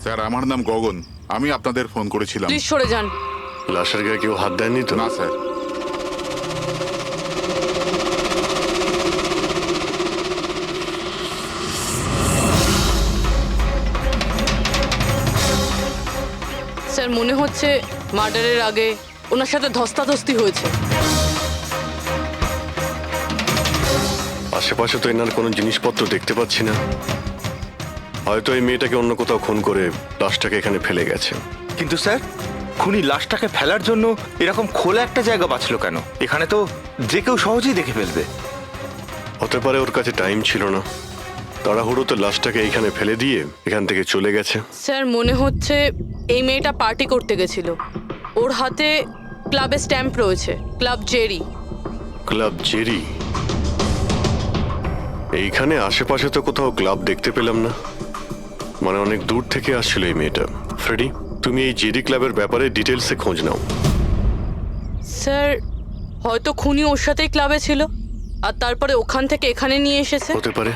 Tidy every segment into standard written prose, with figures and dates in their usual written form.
Sir আমার নাম গগন, আমি আপনাদের ফোন করেছিলাম। প্লিজ সরে যান। লাশের গায়ে কেউ হাত দেয়নি তো? না স্যার। স্যার মনে হচ্ছে মার্ডারের আগে ওনার সাথে ধস্তাধস্তি হয়েছে। আশেপাশে তো এনার কোনো জিনিসপত্র দেখতে পাচ্ছি না। হয়তো এই মেয়েটাকে অন্য কোথাও খুন করে লাশটাকে এখানে ফেলে গেছে। কিন্তু স্যার, খুনি লাশটাকে ফেলার জন্য এরকম খোলা একটা জায়গা বাঁচলো কেন? এখানে তো যে কেউ সহজেই দেখে ফেলবে। হতে পারে ওর কাছে টাইম ছিল না, তাড়াহুড়োতে লাশটাকে এইখানে ফেলে দিয়ে এখান থেকে চলে গেছে। স্যার মনে হচ্ছে এই মেয়েটা পার্টি করতে গেছিল। ওর হাতে ক্লাবের স্ট্যাম্প রয়েছে, ক্লাব জেরি। Club Jerry? এইখানে আশেপাশে তো কোথাও ক্লাব দেখতে পেলাম না, মানে অনেক দূর থেকে আসছিল এই মেয়েটা। ফ্রেডি, তুমি এই জেরি ক্লাবের ব্যাপারে ডিটেলসে খোঁজ নাও। স্যার হয়তো খুনি ওর সাথেই ক্লাবে ছিল আর তারপরে ওখান থেকে এখানে নিয়ে এসেছে। হতে পারে।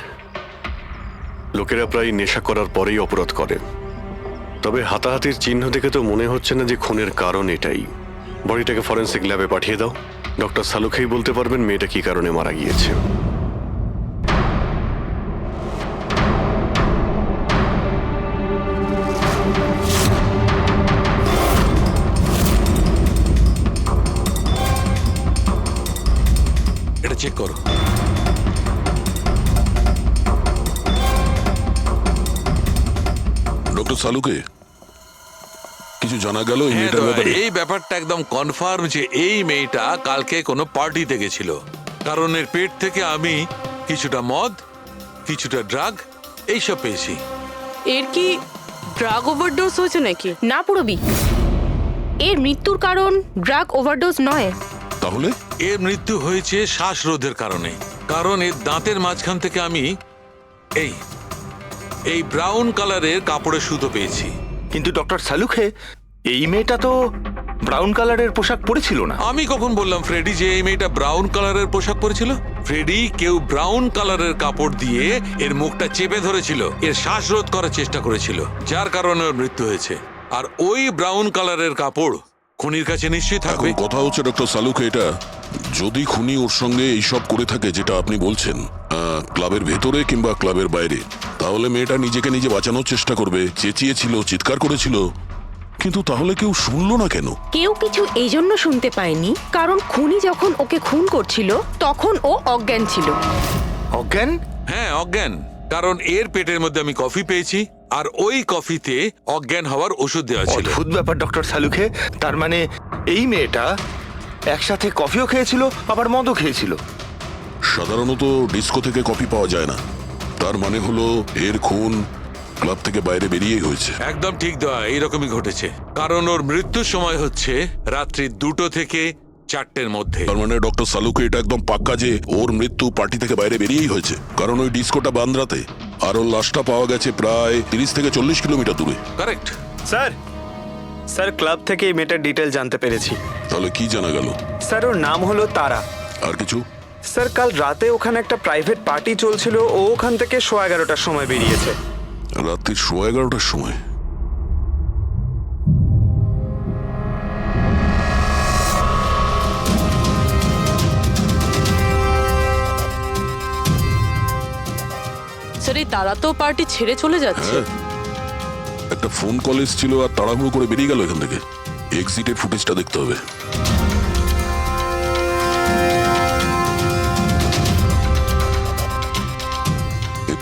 লোকেরা প্রায় নেশা করার পরেই অপরাধ করে, তবে হাতাহাতির চিহ্ন দেখে তো মনে হচ্ছে না যে খুনের কারণ এটাই। বডিটাকে ফরেন্সিক ল্যাবে পাঠিয়ে দাও। ডক্টর সালুখেই বলতে পারবেন মেয়েটা কি কারণে মারা গিয়েছে। এটা চেক করো। ডক্টর সালুকে কিছু জানা গেল এই মেয়েটার ব্যাপারে? এই ব্যাপারটা একদম কনফার্ম যে এই মেয়েটা কালকে কোনো পার্টিতে গেছিল, কারণ এর পেট থেকে আমি কিছুটা মদ, কিছুটা ড্রাগ এইসব পেয়েছি। এর কি ড্রাগ ওভারডোজ হয়েছে নাকি? না পুরবি, এর মৃত্যুর কারণ ড্রাগ ওভারডোজ নয়। তাহলে এর মৃত্যু হয়েছে শ্বাসরোধের কারণে, কারণ এর দাঁতের মাঝখান থেকে আমি এই এই ব্রাউন কালারের কাপড়ের সুতো পেয়েছি। কিন্তু ডক্টর সালুখে, এই মেয়েটা তো ব্রাউন কালারের পোশাক পরেছিল না। আমি কখন বললাম ফ্রেডি যে এই মেয়েটা ব্রাউন কালারের পোশাক পরেছিল? ফ্রেডি, কেউ ব্রাউন কালারের কাপড় দিয়ে এর মুখটা চেপে ধরেছিল, এর শ্বাসরোধ করার চেষ্টা করেছিল, যার কারণে ওর মৃত্যু হয়েছে। আর ওই ব্রাউন কালারের কাপড় খুনির কাছে নিশ্চয়ই এখন থাকবে। কথা হচ্ছে ডক্টর সালুকে, এটা যদি খুনি ওর সঙ্গে এইসব করে থাকে যেটা আপনি বলছেন, ক্লাবের ভেতরে কিংবা ক্লাবের বাইরে, তাহলে মেয়েটা নিজেকে নিজে বাঁচানোর চেষ্টা করবে, চেঁচিয়েছিল, চিৎকার করেছিল, কিন্তু তাহলে কেউ শুনলো না কেন? কেউ কিছু এই জন্য শুনতে পায়নি কারণ খুনি যখন ওকে খুন করছিল তখন ও অজ্ঞান ছিল। অজ্ঞান? হ্যাঁ, অজ্ঞান, কারণ এর পেটের মধ্যে আমি কফি পেয়েছি আর ওই কফিতে অজ্ঞান হওয়ার ওষুধ দেওয়া ছিল। অদ্ভুত ব্যাপার ডক্টর সালুখে, তার মানে এই মেয়েটা একসাথে কফিও খেয়েছিল আবার মদও খেয়েছিল। সাধারণত ডিস্কো থেকে কফি পাওয়া যায় না, তার মানে হলো এর খুন ক্লাব থেকে বাইরে বেরিয়েই হয়েছে। একদম ঠিক দেওয়া, এইরকমই ঘটেছে, কারণ ওর মৃত্যুর সময় হচ্ছে রাত্রি 2টো থেকে 4টের মধ্যে। তার মানে ডক্টর সালুকে এটা একদম পাক্কা যে ওর মৃত্যু পার্টি থেকে বাইরে বেরিয়েই হয়েছে, কারণ ওই ডিস্কোটা বান্দ্রাতে আর ওর লাশটা পাওয়া গেছে প্রায় 30 থেকে 40 কিলোমিটার দূরে। কারেক্ট। স্যার ক্লাব থেকে এই মেয়েটার ডিটেল জানতে পেরেছি। তাহলে কি জানা গেল? স্যার ওর নাম হলো তারা। আর কিছু? স্যার কাল রাতে ওখানে একটা প্রাইভেট পার্টি চলছিল, ও ওখান থেকে 11:15টার সময় বেরিয়েছে। রাত্রি 11:15টার সময়? স্যার এই তারা তো পার্টি ছেড়ে চলে যাচ্ছে। হ্যাঁ, একটা ফোন কল এসেছিল আর তাড়াহুড়ো করে বেরিয়ে গেল এখান থেকে। এক্সিটের ফুটেজটা দেখতে হবে।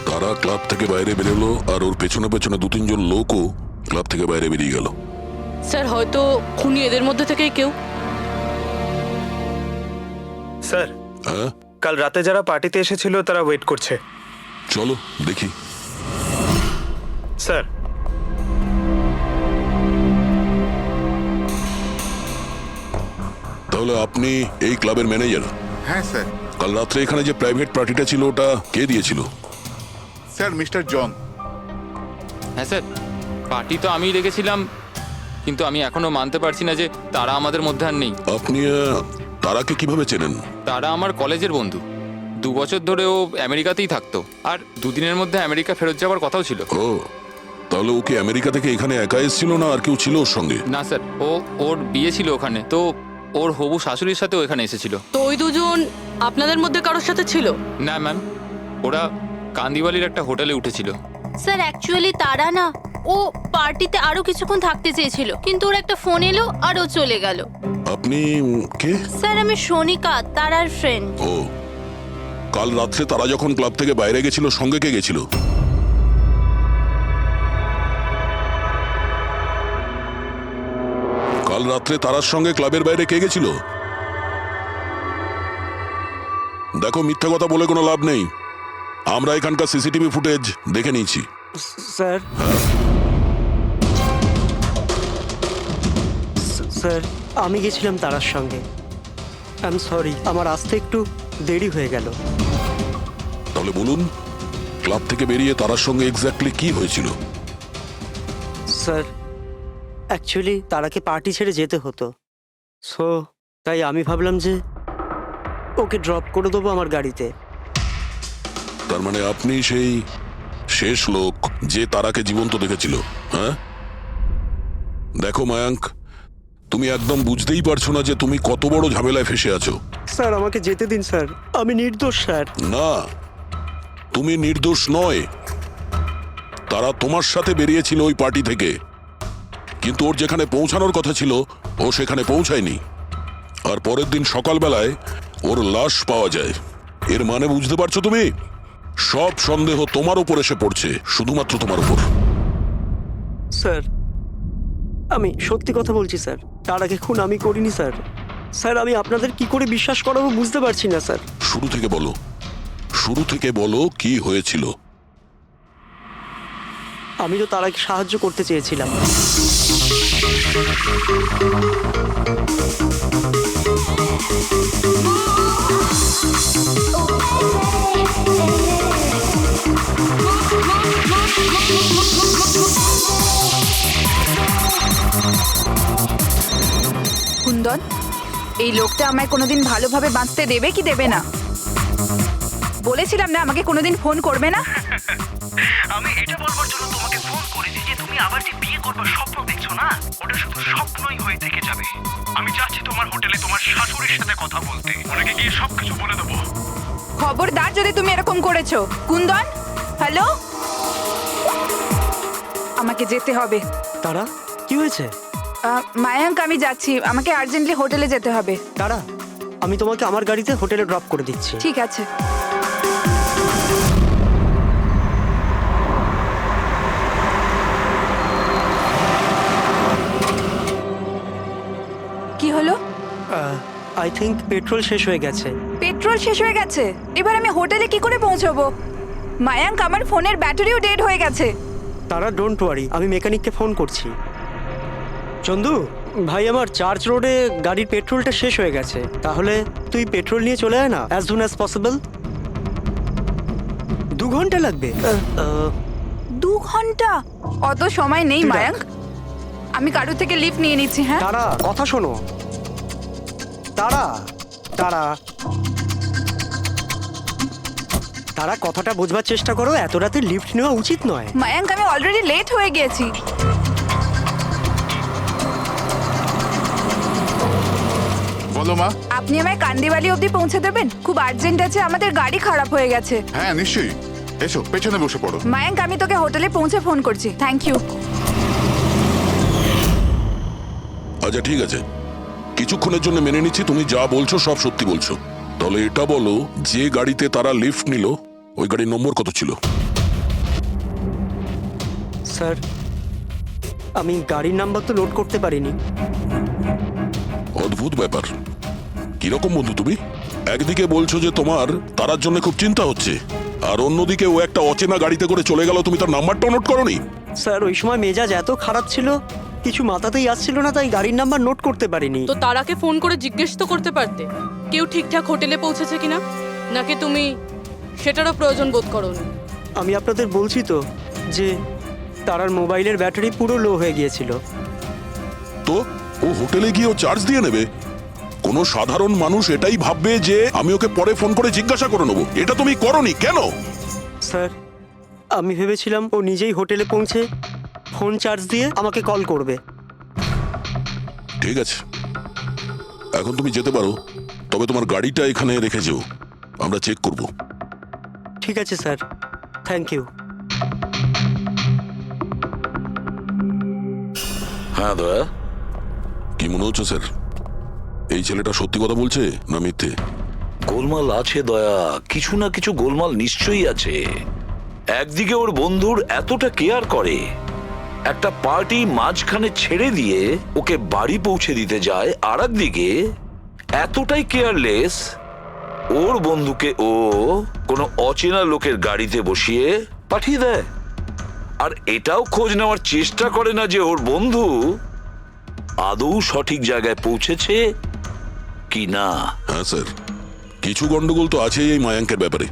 তারা ক্লাব থেকে বাইরে বেরোলো আর ওর পেছনে পেছনে 2-3 জন লোকও ক্লাব থেকে বাইরে বেরিয়ে গেল। স্যার হয়তো খুনি এদের মধ্যে থেকেই কেউ। স্যার হ্যাঁ, কাল রাতে যারা পার্টিতে এসেছিল তারা ওয়েট করছে। চলো দেখি। স্যার তাহলে আপনি এই ক্লাবের ম্যানেজার? হ্যাঁ স্যার। কাল রাত্রে এখানে যে প্রাইভেট পার্টিটা ছিল ওটা কে দিয়েছিল? Sir mister John. হ্যাঁ স্যার, পার্টি তো আমিই রেখেছিলাম, কিন্তু আমি এখনো মানতে পারছি না যে তারা আমাদের মধ্যে আর নেই। আপনি তারাকে কিভাবে চেনেন? তারা আমার কলেজের বন্ধু, 2 বছর ধরে ও আমেরিকাতেই থাকতো, আর 2 দিনের মধ্যে আমেরিকা ফেরত যাওয়ার কথাও ছিল। ও, তাহলে ওকে আমেরিকা থেকে এখানে একা এসেছিল না আর কেউ ছিল ওর সঙ্গে? না স্যার, ওর বিয়ে ছিল ওখানে, তো ওর হবু শাশুড়ির সাথে এখানে এসেছিল। তো ওই দুজন আপনাদের মধ্যে কারোর সাথে ছিল? না ম্যাম, ওরা কান্দিওয়ালির একটা হোটেলে উঠেছিল। স্যার অ্যাকচুয়ালি তারা না, ও পার্টিতে আরো কিছুক্ষণ থাকতে চেয়েছিল, কিন্তু ওর একটা ফোন এলো আর ও চলে গেল। আপনি কে? স্যার আমি সোনিকা, তারার ফ্রেন্ড। ও, কাল রাত্রে তারা যখন ক্লাব থেকে বাইরে গেছিল সঙ্গে কে গেছিল? কাল রাত্রে তারার সঙ্গে ক্লাবের বাইরে কে গেছিল? দেখো, মিথ্যা কথা বলে কোনো লাভ নেই। আমরা এখানকার সিসিটিভি ফুটেজ দেখে নিয়েছি। স্যার স্যার আমি গেছিলাম তারার সঙ্গে। আই এম সরি, আমার আসতে একটু দেরি হয়ে গেল। তাহলে বলুন, ক্লাব থেকে বেরিয়ে তারার সঙ্গে এক্স্যাক্টলি কি হয়েছিল? স্যার অ্যাকচুয়ালি তারাকে পার্টি ছেড়ে যেতে হতো, সো তাই আমি ভাবলাম যে ওকে ড্রপ করে দেবো আমার গাড়িতে। তার মানে আপনি সেই শেষ লোক যে তারাকে জীবন্ত দেখেছিল, হ্যাঁ? দেখো মায়াঙ্ক, তুমি একদম বুঝতেই পারছো না যে তুমি কত বড় ঝামেলায় ফেসে আছো। স্যার আমাকে যেতে দিন স্যার, আমি নির্দোষ স্যার। না, তুমি নির্দোষ নয়। তারা তোমার সাথে বেরিয়েছিল ওই পার্টি থেকে, কিন্তু ওর যেখানে পৌঁছানোর কথা ছিল ও সেখানে পৌঁছায়নি। আর পরের দিন সকালবেলায় ওর লাশ পাওয়া যায়। এর মানে বুঝতে পারছো তুমি? সব সন্দেহ তোমার উপর এসে পড়ছে, শুধুমাত্র তোমার উপর। স্যার আমি সত্যি কথা বলছি স্যার, তারাকে খুন আমি করিনি স্যার। স্যার আমি আপনাদের কি করে বিশ্বাস করাবো বুঝতে পারছি না স্যার। শুরু থেকে বলো, শুরু থেকে বলো কি হয়েছিল। আমি তো তারাকে সাহায্য করতে চেয়েছিলাম। কুন্দন, এই লোকটা আমায় কোনোদিন ভালোভাবে বাঁচতে দেবে কি দেবে না? বলেছিলাম না আমাকে কোনোদিন ফোন করবে না। আমি এটা বলবার জন্য তোমাকে ফোন করেছি যে তুমি আবার যে বিয়ে করবার স্বপ্ন দেখছো না, ওটা শুধু স্বপ্নই হয়ে থেকে যাবে। আমি যাচ্ছি তোমার হোটেলে তোমার শাশুড়ির সাথে কথা বলতে, ওনাকে গিয়ে সবকিছু বলে দেবো। খবরদার যদি তুমি এরকম করেছো। কুন্দন, হ্যালো, আমাকে যেতে হবে। তারা কি হয়েছে? মায়াঙ্ক আমি যাচ্ছি, আমাকে আর্জেন্টলি হোটেলে যেতে হবে। তারা আমি তোমাকে আমার গাড়িতে হোটেলে ড্রপ করে দিচ্ছি। ঠিক আছে। কি হলো? আই থিঙ্ক পেট্রোল শেষ হয়ে গেছে। পেট্রোল শেষ হয়ে গেছে? এবার আমি হোটেলে কি করে পৌঁছবো? মায়াঙ্ক আমার ফোনের ব্যাটারিও ডেড হয়ে গেছে। তারা ডোন্ট ওয়ারি, আমি মেকানিককে ফোন করছি। চন্দু ভাই, আমার চার্চ রোডে গাড়ির পেট্রোলটা শেষ হয়ে গেছে, তাহলে তুই পেট্রোল নিয়ে চলে আয় না অ্যাজ সুন অ্যাজ পসিবল। 2 ঘন্টা লাগবে। 2 ঘন্টা? অত সময় নেই তুই মায়াঙ্ক, আমি কারোর থেকে লিফট নিয়ে নিচ্ছি। হ্যাঁ তারা কথা শোনো। তারা তারা তারা কথাটা বোঝবার চেষ্টা করো, এত রাতে লিফট নেওয়া উচিত নয়। মায়াঙ্ক, আমি অলরেডি লেট হয়ে গেছি। বলো মা। আপনি আমায় কান্দিবালি অবধি পৌঁছে দেবেন? খুব আর্জেন্ট আছে, আমাদের গাড়ি খারাপ হয়ে গেছে। হ্যাঁ নিশ্চয়ই, এসো পেছনে বসে পড়ো। মায়াঙ্ক, আমি তোকে হোটেলে পৌঁছে ফোন করছি। Thank you. আচ্ছা ঠিক আছে, কিছুক্ষণের জন্য মেনে নিচ্ছি তুমি যা বলছো সব সত্যি বলছো। তাহলে এটা বলো, যে গাড়িতে তারা লিফট নিল ওই গাড়ির নম্বর কত ছিল? স্যার আমি গাড়ির নাম্বার তো নোট করতে পারিনি। অদ্ভুত ব্যাপার। কিরকম বন্ধু তুমি? একদিকে বলছো যে তোমার তারার জন্য খুব চিন্তা হচ্ছে, আর অন্যদিকে ও একটা অচেনা গাড়িতে করে চলে গেল, তুমি তার নাম্বারটাও নোট করোনি? স্যার ওই সময় মেজাজ এত খারাপ ছিল, কিছু মাথাতেই আসছিল না, তাই গাড়ির নাম্বার নোট করতে পারিনি। তো তারাকে ফোন করে জিজ্ঞেস তো করতে পারতে কেউ ঠিকঠাক হোটেলে পৌঁছেছে কিনা, নাকি তুমি সেটারও প্রয়োজন বোধ করোনি? আমি আপনাদের বলছি তো যে তারার মোবাইলের ব্যাটারি পুরো লো হয়ে গিয়েছিল। তো ও হোটেলে গিয়ে ও চার্জ দিয়ে নেবে? কোনো সাধারণ মানুষ এটাই ভাববে যে আমি ওকে পরে ফোন করে জিজ্ঞাসা করে নেবো। এটা তুমি করোনি কেন? স্যার আমি ভেবেছিলাম ও নিজেই হোটেলে পৌঁছে ফোন চার্জ দিয়ে আমাকে কল করবে। ঠিক আছে, এখন তুমি যেতে পারো, তবে তোমার গাড়িটা এখানে রেখে যেও, আমরা চেক করব। ঠিক আছে স্যার, থ্যাংক ইউ। হ্যাঁ দয়া, কি মনে হচ্ছে স্যার? এই ছেলেটা সত্যি কথা বলছে না মিথ্যে? গোলমাল আছে দয়া, কিছু না কিছু গোলমাল নিশ্চয়ই আছে। একদিকে ওর বন্ধুর এতটা কেয়ার করে, একটা পার্টি মাঝখানে ছেড়ে দিয়ে ওকে বাড়ি পৌঁছে দিতে যায়, আর একদিকে এতটাই কেয়ারলেস ওর বন্ধুকে ও কোনো অচেনা লোকের গাড়িতে বসিয়ে পাঠিয়ে দেয়। আর এটাও খোঁজ নেওয়ার চেষ্টা করে না যে ওর বন্ধু আদৌ সঠিক জায়গায় পৌঁছেছে কি না। হ্যাঁ স্যার, কিছু গন্ডগোল তো আছেই এই মায়াঙ্কের ব্যাপারে।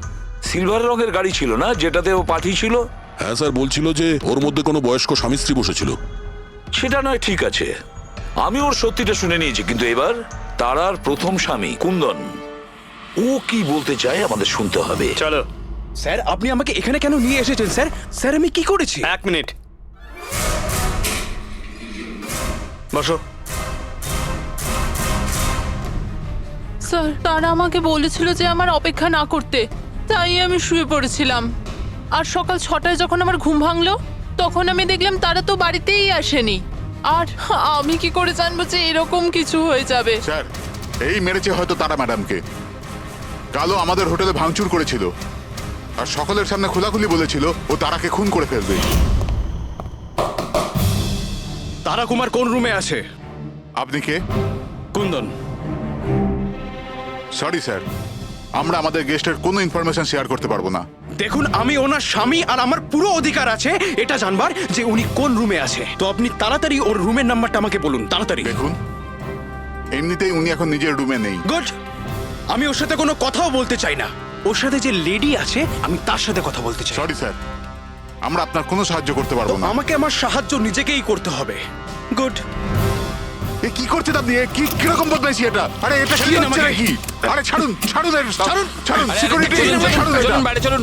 সিলভার রঙের গাড়ি ছিল না যেটাতে ও পাঠিয়েছিল? হ্যাঁ স্যার, বলছিল যে ওর মধ্যে কোনো বয়স্ক স্বামী স্ত্রী বসেছিল। সেটা নয়, ঠিক আছে, আমি ওর সত্যিটা শুনে নিয়েছি, কিন্তু এবার তারার প্রথম স্বামী কুন্দন, ও কি বলতে চায় আমাদের শুনতে হবে। চলো। স্যার, আপনি আমাকে এখানে কেন নিয়ে এসেছেন স্যার? স্যার, আমি কি করেছি? 1 মিনিট বসো। স্যার, তারা আমাকে বলেছিল যে আমার অপেক্ষা না করতে, তাই আমি শুয়ে পড়েছিলাম। আর সকাল 6টায় যখন আমার ঘুম ভাঙলো, তখন আমি দেখলাম তারা তো বাড়িতেই আসেনি। আর আমি কি করে জানবো যে এরকম কিছু হয়ে যাবে? স্যার, এই মেরেছে হয়তো তারা ম্যাডামকে। কালো আমাদের হোটেলে ভাঙচুর করেছিল আর সকলের সামনে খোলাখুলি বলেছিল ও তারাকে খুন করে ফেলবে। তারা কুমার কোন রুমে আছে? আপনি কে? কুন্দন। সরি স্যার, আমরা আমাদের গেস্টের কোনো ইনফরমেশন শেয়ার করতে পারবো না। দেখুন, আমি ওনার স্বামী আর আমার পুরো অধিকার আছে এটা জানবার যে উনি কোন রুমে আছে। তো আপনি তাড়াতাড়ি ওর রুমের নাম্বারটা আমাকে বলুন, তাড়াতাড়ি। দেখুন, এমনিতেই উনি এখন নিজের রুমে নেই। গুড, আমি ওর সাথে কোনো কথাও বলতে চাই না। ওর সাথে যে লেডি আছে আমি তার সাথে কথা বলতে চাই। সরি স্যার, আমরা আপনার কোনো সাহায্য করতে পারবো না। আমাকে আমার সাহায্য নিজেকেই করতে হবে। গুড। এ কি করছেন আপনি? এ কি কিরকম বদমাইশি এটা? আরে এটা কি হচ্ছে নাকি? আরে ছাড়ুন, ছাড়ুন, ছাড়ুন, ছাড়ুন, সিকিউরিটি ছাড়ুন, চলুন বাইরে চলুন।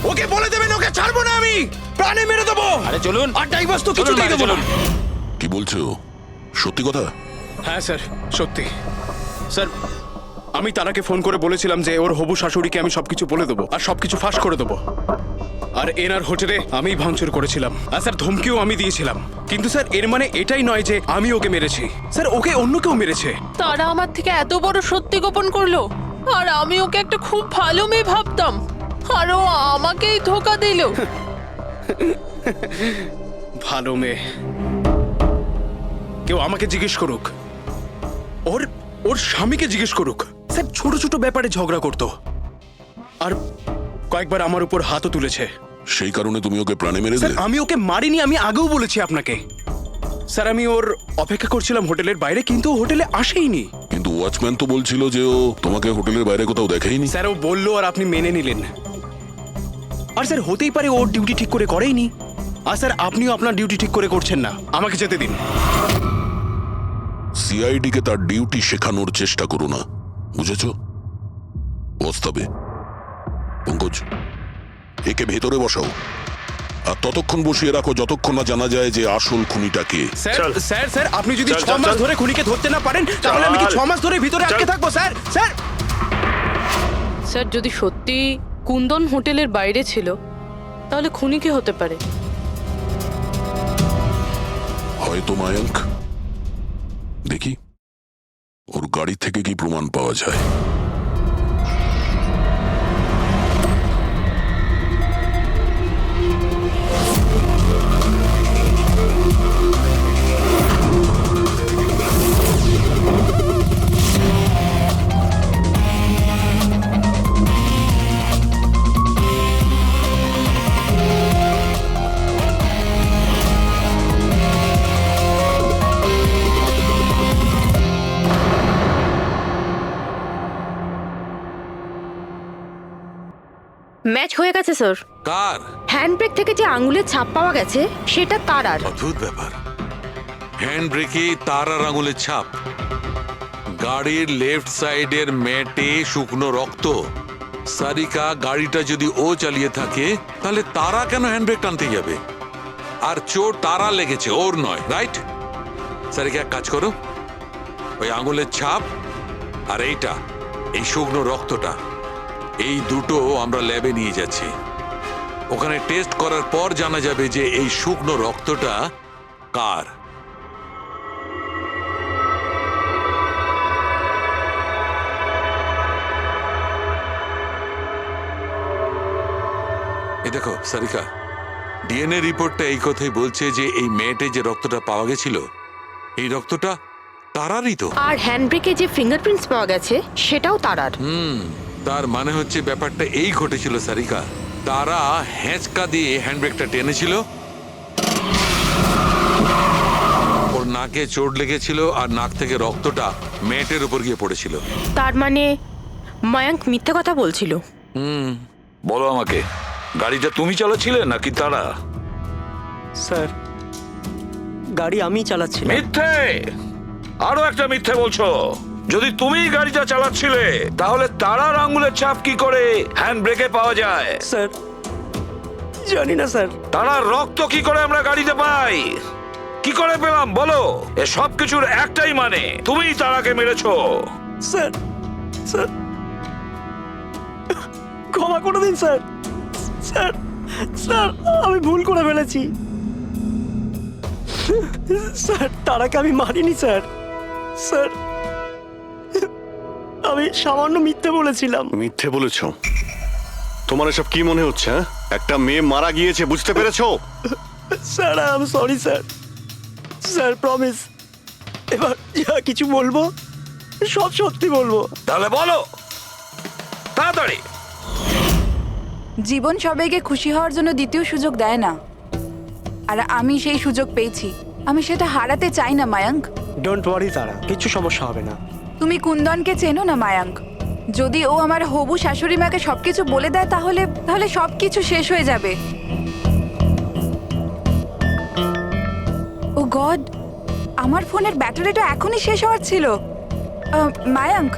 ওকে বলে দেবেন ওকে ছাড়বো না, আমি প্রাণে মেরে দেবো। আরে চলুন। আর ডাইভার্স তো কিছুতেই দেবো না। কি বলছো, সত্যি কথা? হ্যাঁ স্যার, সত্যি। স্যার, আমি তারাকে ফোন করে বলেছিলাম যে ওর হবু শাশুড়িকে আমি সবকিছু বলে দেবো আর সবকিছু ফাঁস করে দেবো। আর এনার হোটেলে আমি ভাঙচুর করেছিলাম, আর স্যার ধমকিও আমি দিয়েছিলাম। কিন্তু স্যার, এর মানে এটাই নয় যে আমি ওকে মেরেছি। স্যার, ওকে অন্য কেউ মেরেছে। তারা আমার থেকে এত বড় সত্যি গোপন করলো, আর আমি ওকে একটা খুব ভালো মেয়ে ভাবতাম, আর ও আমাকেই ধোকা দিল। ভালো মেয়ে? কেউ আমাকে জিজ্ঞেস করুক, ওর স্বামীকে জিজ্ঞেস করুক। স্যার, ছোট ছোট ব্যাপারে ঝগড়া করতো, আর কয়েকবার আমার উপর হাতও তুলেছে। সেই কারণে তুমি ওকে প্রাণে মেরে স্যার, দিলে? আমি ওকে মারিনি, আমি আগেও বলেছি আপনাকে। স্যার, আমি ওর অপেক্ষা করছিলাম হোটেলের বাইরে, কিন্তু ও হোটেলে আসেইনি। কিন্তু ওয়াচম্যান তো বলছিল যে ও তোমাকে হোটেলের বাইরে কোথাও দেখেইনি। স্যার, ও বললো আর আপনি মেনে নিলেন। আর স্যার, হতেই পারে ওর ডিউটি ঠিক করে করেইনি। আর স্যার, আপনিও আপনার ডিউটি ঠিক করে করছেন না। আমাকে যেতে দিন। সিআইডি কে তার ডিউটি শেখানোর চেষ্টা করো না, বুঝেছো? বস্তাবে। পঙ্কজ, একে ভেতরে বসাও আর ততক্ষণ বসিয়ে রাখো যতক্ষণ না জানা যায় যে আসল খুনিটা কে। স্যার, স্যার, স্যার, আপনি যদি 6 মাস ধরে খুনিকে ধরতে না পারেন, তাহলে আমি কি 6 মাস ধরে ভিতরে আটকে থাকবো? Sir, sir. স্যার, যদি সত্যি কুন্দন হোটেলের বাইরে ছিল, তাহলে খুনি কে হতে পারে? হয়তো মায়াঙ্ক। দেখি ওর গাড়ি থেকে কি প্রমাণ পাওয়া যায়। ম্যাচ হয়ে গেছে স্যার। কার? হ্যান্ডব্রেক থেকে যে আঙুলের ছাপ পাওয়া গেছে সেটা তারার। অদ্ভুত ব্যাপার, হ্যান্ড ব্রেকে তারার আঙুলের ছাপ, গাড়ির লেফট সাইডের ম্যাটে শুকনো রক্ত, সারিকা গাড়িটা যদি ও চালিয়ে থাকে তাহলে তারা কেন হ্যান্ডব্রেক টানতে যাবে? আর চোট তারা লেগেছে, ওর নয়, রাইট? সারিকা এক কাজ করো, ওই আঙুলের ছাপ আর এইটা, এই শুকনো রক্তটা, এই দুটো আমরা ল্যাবে নিয়ে যাচ্ছি। ওখানে টেস্ট করার পর জানা যাবে যে এই শুকনো রক্তটা কার। এই দেখো সারিকা, ডিএনএ রিপোর্টটা এই কথাই বলছে যে এই মেয়েটে যে রক্তটা পাওয়া গেছিল, এই রক্তটা তারারই তো। আর হ্যান্ডব্রেকে যে ফিঙ্গারপ্রিন্টস পাওয়া গেছে সেটাও তারার। তার মানে হচ্ছে ব্যাপারটা এই ঘটেছিল সারিকা, তারা হ্যাঁচকা দিয়ে হ্যান্ডব্রেকটা টেনেছিল, ওর নাকে চোট লেগেছিল আর নাক থেকে রক্তটা মেয়েটের উপর গিয়ে পড়েছিল। তার মানে মায়াঙ্ক মিথ্যে কথা বলছিল। বলো আমাকে, গাড়িটা তুমি চালাচ্ছিলে নাকি তারা? স্যার, গাড়ি আমি চালাচ্ছিলাম। মিথ্যে, আরো একটা মিথ্যে বলছো। যদি তুমি গাড়িটা চালাচ্ছিলে তাহলে তারার আঙ্গুলের ছাপ কি করে হ্যান্ড ব্রেকে পাওয়া যায়? স্যার, জানি না স্যার। তারার রক্ত কি করে আমরা গাড়িতে পাই? কি করে পেলাম বলো? এ সব কিছুর একটাই মানে, তুমিই তারাকে মেরেছো। স্যার, স্যার, ক্ষমা করে দিন স্যার। স্যার, স্যার, আমি ভুল করে ফেলেছি। স্যার, তারাকে আমি মারিনি স্যার। স্যার, আমি সামান্য মিথ্যে বলেছিলাম। মিথ্যে বলেছো? তোমার এসব কি মনে হচ্ছে? একটা মেয়ে মারা গিয়েছে, বুঝতে পেরেছো? Sir, I am sorry sir. Sir, promise, এবার যা কিছু বলবো সব সত্যি বলবো। তাহলে বলো তাড়াতাড়ি। জীবন সবাইকে খুশি হওয়ার জন্য দ্বিতীয় সুযোগ দেয় না, আর আমি সেই সুযোগ পেয়েছি। আমি সেটা হারাতে চাই না মায়াঙ্ক। ডোন্ট ওয়ারি তারা, কিছু সমস্যা হবে না। তুমি কুন্দনকে চেনো না মায়াঙ্ক? যদি ও আমার হবু শাশুড়ি মাকে সবকিছু বলে দেয় তাহলে তাহলে সবকিছু শেষ হয়ে যাবে। ও গড, আমার ফোনের ব্যাটারিটা এখনই শেষ হওয়ার ছিল। মায়াঙ্ক,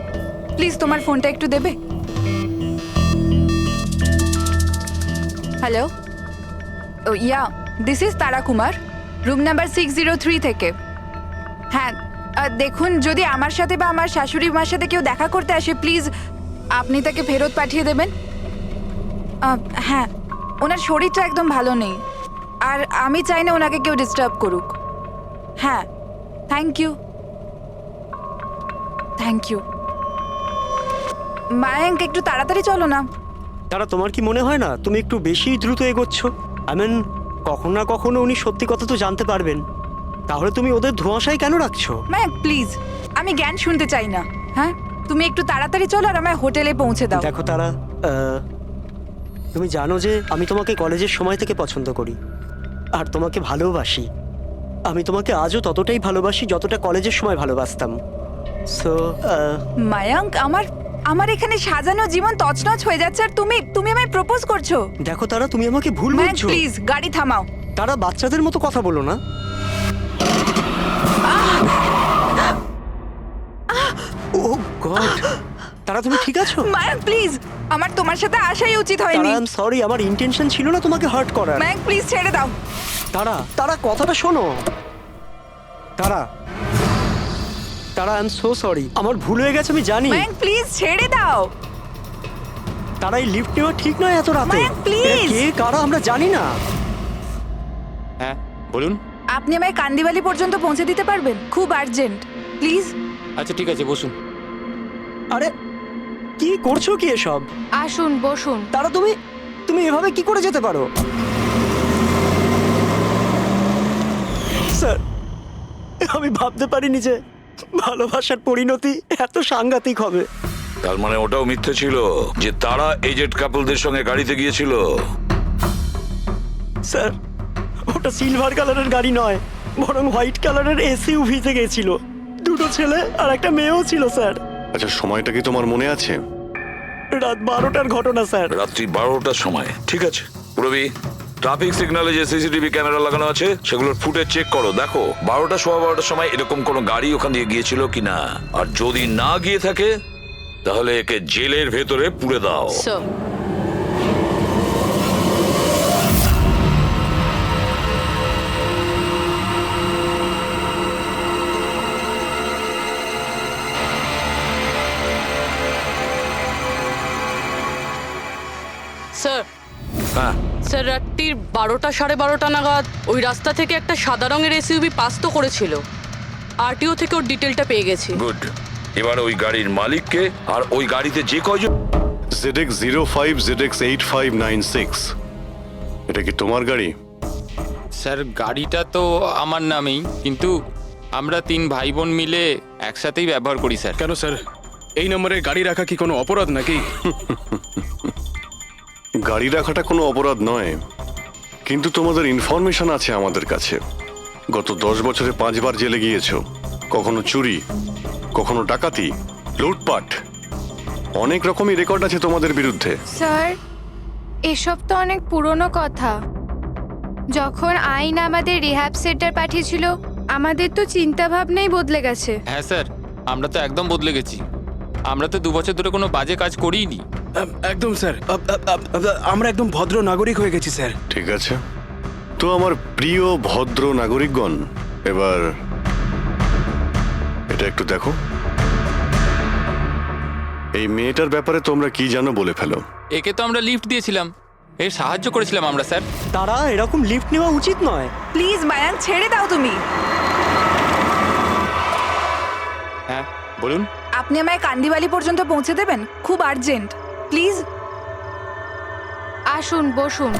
প্লিজ তোমার ফোনটা একটু দেবে? Hello, oh yeah, this is Tara Kumar, room number 603 থেকে। হ্যাঁ, দেখুন, যদি আমার সাথে বা আমার শাশুড়ি মার সাথে কেউ দেখা করতে আসে, প্লিজ আপনি তাকে ফেরত পাঠিয়ে দেবেন। হ্যাঁ, ওনার শরীরটা একদম ভালো নেই, আর আমি চাই না ওনাকে কেউ ডিস্টার্ব করুক। হ্যাঁ, thank you, thank you. Mayank, একটু তাড়াতাড়ি চলো না। তারা, তোমার কি মনে হয় না তুমি একটু বেশি দ্রুত এগোচ্ছ? আই মিন, কখনো না কখনো উনি সত্যি কথা তো জানতে পারবেন, তাহলে তুমি ওদের ধোঁয়াশায় কেন রাখছো? মায়াঙ্ক প্লিজ, আমি জ্ঞান শুনতে চাই না। হ্যাঁ, তুমি একটু তাড়াতাড়ি চলো আর আমায় হোটেলে পৌঁছে দাও। দেখো তারা, তুমি জানো যে আমি তোমাকে কলেজের সময় থেকে পছন্দ করি আর তোমাকে ভালোবাসি। আমি তোমাকে আজও ততটাই ভালোবাসি যতটা কলেজের সময় ভালোবাসতাম। সো মায়াঙ্ক, আমার এখানে সাজানো জীবন তছনছ হয়ে যাচ্ছে আর তুমি আমায় প্রপোজ করছো। দেখো তারা, তুমি আমাকে ভুল মায়াঙ্ক বুঝছো। প্লিজ গাড়ি থামাও। তারা, বাচ্চাদের মতো কথা বলো না। ও গড, তারা তুমি ঠিক আছো? মায়াঙ্ক প্লিজ, আমার তোমার সাথে আসাই উচিত হয়নি। তারা, আই এম সরি, আমার ইন্টেনশন ছিল না তোমাকে হার্ট করার। মায়াঙ্ক প্লিজ ছেড়ে দাও। তারা কথাটা শোনো। তারা, আই এম সো সরি, আমার ভুল হয়ে গেছে, আমি জানি। মায়াঙ্ক প্লিজ ছেড়ে দাও। তারা, এই লিফট নেওয়া ঠিক নয় এত রাতে। মায়াঙ্ক, please! এরা কে কারা আমরা জানি না। হ্যাঁ বলুন। আপনি আমায় কান্দিবালি পর্যন্ত পৌঁছে দিতে পারবেন? খুব আর্জেন্ট, প্লিজ। আচ্ছা ঠিক আছে, বসুন। আরে কি করছো কি এসব? আসুন বসুন। তারা, তুমি এভাবে কি করে যেতে পারো? স্যার, আমি ভাবতে পারিনি যে ভালোবাসার পরিণতি এত সাংঘাতিক হবে। তার মানে ওটাও মিথ্যে ছিল যে তারা এজেড কাপলদের সঙ্গে গাড়িতে গিয়েছিল? স্যার, ওটা সিলভার কালারের গাড়ি নয়, বরং হোয়াইট কালারের এসইউভিতে গেছিল। দুটো ছেলে আর একটা মেয়েও ছিল স্যার। আচ্ছা, সময়টা কি তোমার মনে আছে? রাত 12টার ঘটনা স্যার। রাত্রি 12টার সময়, ঠিক আছে। রবি, ট্রাফিক সিগন্যালে যে সিসিটিভি ক্যামেরা লাগানো আছে সেগুলোর ফুটেজ চেক করো, দেখো 12টা সোয়া 12টার সময় এরকম কোনো গাড়ি ওখান দিয়ে গিয়েছিল কিনা। আর যদি না গিয়ে থাকে তাহলে একে জেলের ভেতরে পুরে দাও। স্যার স্যার হ্যাঁ, স্যার রাত্রির 12টা 12:30 নাগাদ ওই রাস্তা থেকে একটা সাদা রঙের এসইউভি পাস তো করেছিল। আরটিও থেকে ওর ডিটেলটা পেয়ে গেছি। গুড। এবার ওই গাড়ির মালিককে আর ওই গাড়িতে যে কয়জন ZX05 ZX8596, এটা কি তোমার গাড়ি? স্যার গাড়িটা তো আমার নামেই, কিন্তু আমরা 3 ভাই বোন মিলে একসাথেই ব্যবহার করি স্যার। কেন স্যার, এই নম্বরে গাড়ি রাখা কি কোনো অপরাধ নাকি? গাড়ি রাখাটা কোনো অপরাধ নয়, কিন্তু তোমাদের ইনফরমেশন আছে আমাদের কাছে। গত 10 বছরে 5 বার জেলে গিয়েছো। কখনো চুরি, কখনো ডাকাতি, লুটপাট, অনেক রকমই রেকর্ড আছে তোমাদের বিরুদ্ধে। স্যার এসব তো অনেক পুরনো কথা। যখন আইন আমাদের রিহ্যাব সেন্টার পাঠিয়েছিল, আমাদের তো চিন্তা ভাবনাই বদলে গেছে। হ্যাঁ স্যার, আমরা তো একদম বদলে গেছি। আমরা তো 2 বছর ধরে কোনো বাজে কাজ করিনি। একদম স্যার, আমরা একদম ভদ্র নাগরিক হয়ে গেছি স্যার। ঠিক আছে, তো আমার প্রিয় ভদ্র নাগরিকগণ, এবার এটা একটু দেখো। এই মেয়েটার ব্যাপারে তোমরা কি জানো বলে ফেলো। একে তো আমরা লিফট দিয়েছিলাম, এর সাহায্য করেছিলাম আমরা স্যার। তারা এরকম লিফট নেওয়া উচিত নয়। প্লিজ বায়ান, ছেড়ে দাও তুমি। হ্যাঁ বলুন। আপনি আমায় কান্দিবালি পর্যন্ত পৌঁছে দেবেন? খুব আর্জেন্ট, প্লিজ। আসুন, বসুন।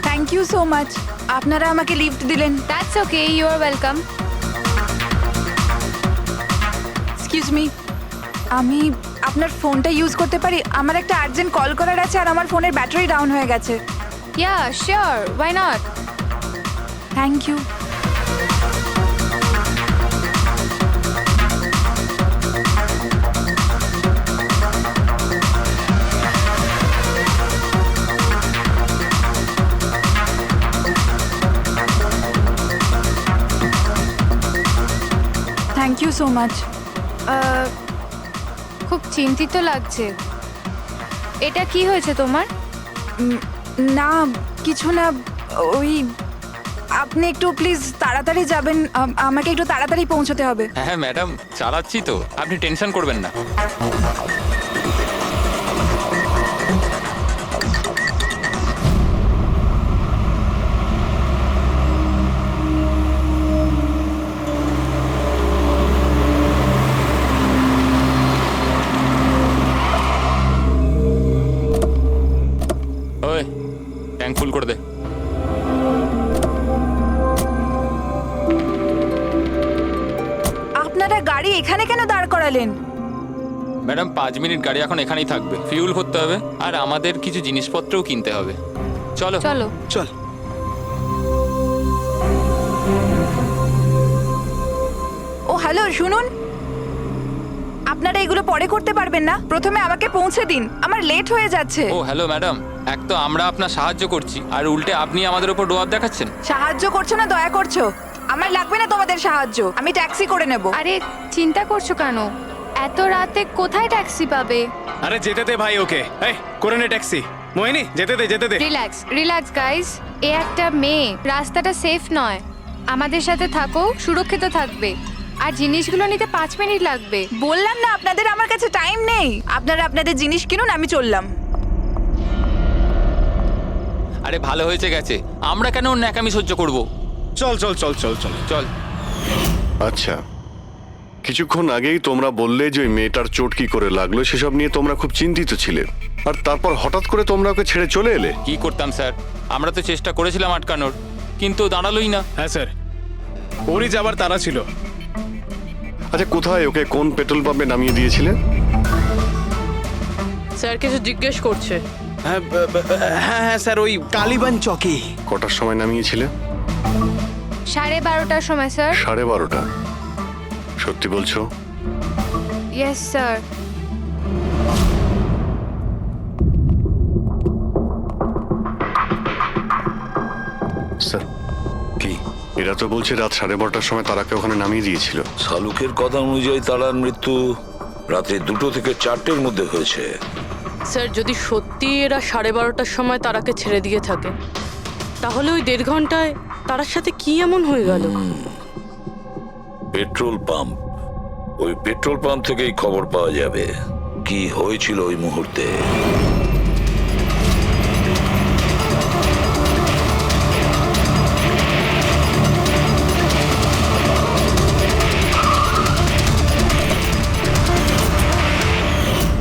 Thank you so much. আপনারা আমাকে লিফট দিলেন। That's okay, you are welcome. Excuse me, আমি আপনার ফোনটা ইউজ করতে পারি? আমার একটা আর্জেন্ট কল করার আছে আর আমার ফোনের ব্যাটারি ডাউন হয়ে গেছে। Yeah sure, why not. Thank you. Thank you so much. খুব চিন্তিত লাগছে। এটা কি হয়েছে তোমার? না কিছু না, ওই আপনি একটু প্লিজ তাড়াতাড়ি যাবেন, আমাকে একটু তাড়াতাড়ি পৌঁছতে হবে। হ্যাঁ ম্যাডাম, চালাচ্ছি তো, আপনি টেনশন করবেন না। ওই ট্যাঙ্ক ফুল করে দে। আপনারা গাড়ি এখানে কেন দাঁড় করালেন? ম্যাডাম 5 মিনিট গাড়ি এখন এখানেই থাকবে, ফিউল ভরতে হবে আর আমাদের কিছু জিনিসপত্রও কিনতে হবে। চলো চলো চল। ও হ্যালো, শুনুন, আপনারা এগুলো পরে করতে পারবেন না? প্রথমে আমাকে পৌঁছে দিন, আমার লেট হয়ে যাচ্ছে। ও হ্যালো ম্যাডাম, এক তো আমরা আপনার সাহায্য করছি আর উল্টে আপনি আমাদের উপর ডোয়াব দেখাচ্ছেন। সাহায্য করছো না দয়া করছো? আমার লাগবে না তোমাদের সাহায্য, আমি ট্যাক্সি করে নেব। আরে চিন্তা করছো কেন? এত রাতে কোথায় ট্যাক্সি পাবে? আরে যেতে দে ভাই ওকে, এই করে নে ট্যাক্সি। মোহিনী যেতে দে, যেতে দে। রিল্যাক্স রিল্যাক্স গাইস, এ একটা মেয়ে, রাস্তাটা সেফ নয়। আমাদের সাথে থাকো, সুরক্ষিত থাকবে। আর জিনিসগুলো নিতে 5 মিনিট লাগবে। বললাম না আপনাদের, আমার কাছে টাইম নেই। আপনারা আপনাদের জিনিস কিনুন, আমি চললাম। আরে ভালো হয়েছে গেছে, আমরা কেন ওর ন্যাকামি সহ্য করব? চল চল চল চল চল চল। আচ্ছা, কিছুক্ষণ আগেই তোমরা বললে যে ওই মেয়েটার চোট কি করে লাগলো সেসব নিয়ে তোমরা খুব চিন্তিত ছিলে, আর তারপর হঠাৎ করে তোমরা ওকে ছেড়ে চলে এলে। কি করতাম স্যার, আমরা তো চেষ্টা করেছিলাম আটকানোর, কিন্তু দাঁড়ালোই না। হ্যাঁ স্যার, ওরই যাবার তারা ছিল। আচ্ছা, কোথায় ওকে কোন পেট্রোল পাম্পে নামিয়ে দিয়েছিলে? স্যার কিছু জিজ্ঞেস করছে। হ্যাঁ হ্যাঁ হ্যাঁ স্যার, ওই কালীবান চকে। কটার সময় নামিয়েছিলে? 12:30টার সময় স্যার। 12:30টা? সত্যি বলছো? Yes sir. স্যার এরা তো বলছে রাত 12:30টার সময় তারাকে ওখানে নামিয়ে দিয়েছিল। শালুকের কথা অনুযায়ী তারার মৃত্যু রাতে 2টো থেকে 4টের মধ্যে হয়েছে। স্যার যদি সত্যি এরা 12:30টার সময় তারাকে ছেড়ে দিয়ে থাকে তাহলে ওই 1.5 ঘন্টায় তারার সাথে কি এমন হয়ে গেল? পেট্রোল পাম্প, ওই পেট্রোল পাম্প থেকেই খবর পাওয়া যাবে কি হয়েছিল ওই মুহূর্তে।